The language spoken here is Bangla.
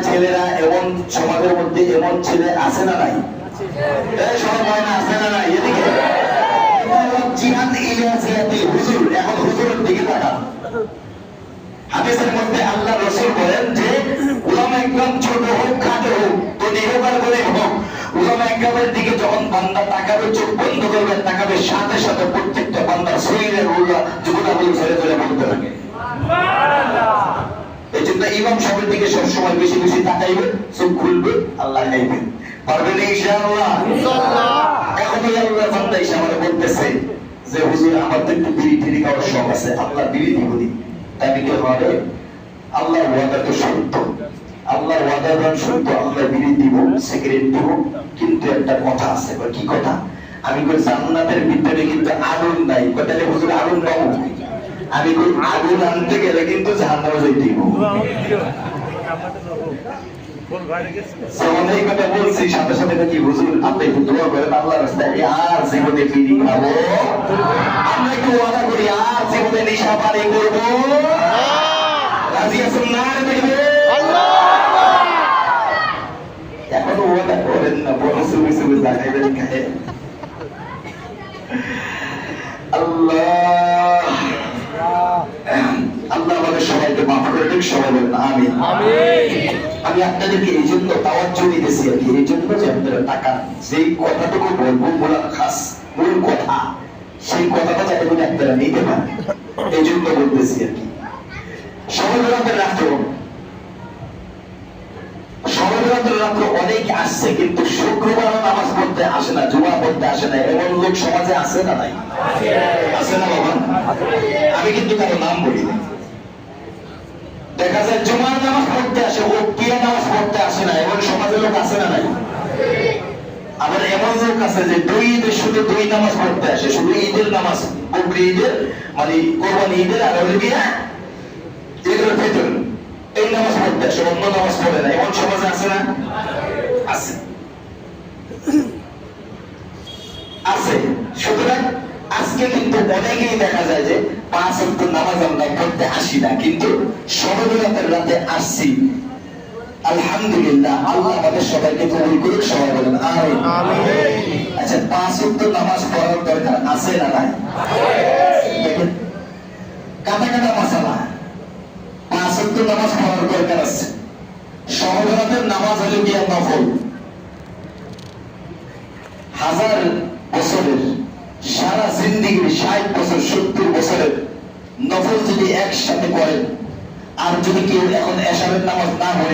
ছেলেরা এমন সমাজের মধ্যে এমন ছেলে আছে না নাই? সবাই না আছে না নাই? এদিকে জিহাদ ইলিয়াসিয়াতি হুজুর, এখন হুজুরের দিকে তাকান। হাদিসের মধ্যে আল্লাহ রাসূল বলেন যে উলামা ইকরাম ছোট হোক খাটো হোক তো নিরকার বলে হোক, উলামা ইকরামের দিকে যখন বান্দা তাকাবে, চোখ বন্ধ করবে, তাকাবে, সাথে সাথে প্রত্যেকটা বান্দার শরীরের গুণাগুলো ছেড়ে চলে বলতে লাগে। এই জন্য ইমাম সাহেবের দিকে সবসময় বেশি বেশি তাকাইবে, চোখ খুলবে, আল্লাহ খাইবেন। পারবেন ইনশাআল্লাহ? এখন আল্লাহ বান্দা এসে আমাকে বলতেছে যে হুজুর আমার তো একটু বিড়ি টিড়ি খাওয়ার শখ আছে, আল্লাহ বিড়ি দিব নি। তাই কি হবে? আল্লাহর ওয়াদা তো সত্য, আল্লাহর ওয়াদা দান সত্য, আল্লাহ বিড়ি দিব, সিগারেট দিব, কিন্তু একটা কথা আছে। কি কথা? আমি কই জান্নাতের ভিতরে কিন্তু আগুন নাই। তাহলে হুজুর আগুন পাবো? আমি কই আগুন আনতে গেলে কিন্তু জাহান্নামে যেতে দিব। এই কথা বলছি, সাথে সাথে নাকি হুজুর আপনি একটু দোয়া করেন আল্লাহর রাস্তায় আর জীবনে বিড়ি খাবো, আমরা একটু ওয়াদা করি আর জীবনে নেশা পানি করবো। রাজি আছেন না? এখনো ওয়াদা করেন না, বড় সুবি সুবি দেখাইবেন খায়। আল্লাহ আল্লাহ আমাদের সবাইকে মাফ করে দিন, সবাই বলেন আমিন। আমি আপনাদেরকে এই জন্য তাওয়াজ্জুহ দিতেছি আর কি, এই জন্য যে আপনারা টাকা যেই কথাটুকু বলবো বলার খাস মূল কথা, সেই কথাটা যাতে করে আপনারা নিতে পারেন, এই জন্য বলতেছি আর কি। সবাই রাত্র অনেক আসছে, কিন্তু শুক্রবার নামাজ পড়তে আসে না, জুমা পড়তে আসে না, এমন লোক সমাজে আছে না নাই? আছে না বাবা? আমি কিন্তু কারো নাম বলি না। দেখা যায় জুমার নামাজ পড়তে আসে, ও কিয়া নামাজ পড়তে আসে না, এমন সমাজের লোক আছে না নাই? আবার এমন লোক আছে যে দুই ঈদের শুধু দুই নামাজ পড়তে আসে, শুধু ঈদের নামাজ, বকরি ঈদের মানে কোরবানি ঈদের আর হলো গিয়া ঈদের ফিতর, এই নামাজ পড়তে আসে, অন্য নামাজ পড়ে না, এমন সমাজে আছে না? আছে আছে। সুতরাং আজকে কিন্তু অনেকেই দেখা যায় যে 5 ওয়াক্ত নামাজ আমরা পড়তে আসি না, কিন্তু শবে রাতে আসছি। আলহামদুলিল্লাহ, আল্লাহ আমাদের সবাইকে কবুল করুক, সবাই বলেন আমিন। আচ্ছা, 5 ওয়াক্ত নামাজ পড়ার দরকার আছে না নাই? দেখেন কাটা কাটা মাসালা, 5 ওয়াক্ত নামাজ পড়ার দরকার আছে। শবে নামাজ হলো গিয়া নফল। হাজার বছরের সারা জিন্দিগির 60 বছর 70 বছরের নফল যদি একসাথে করেন, আর যদি কেউ এখন এশারের নামাজ না পড়ে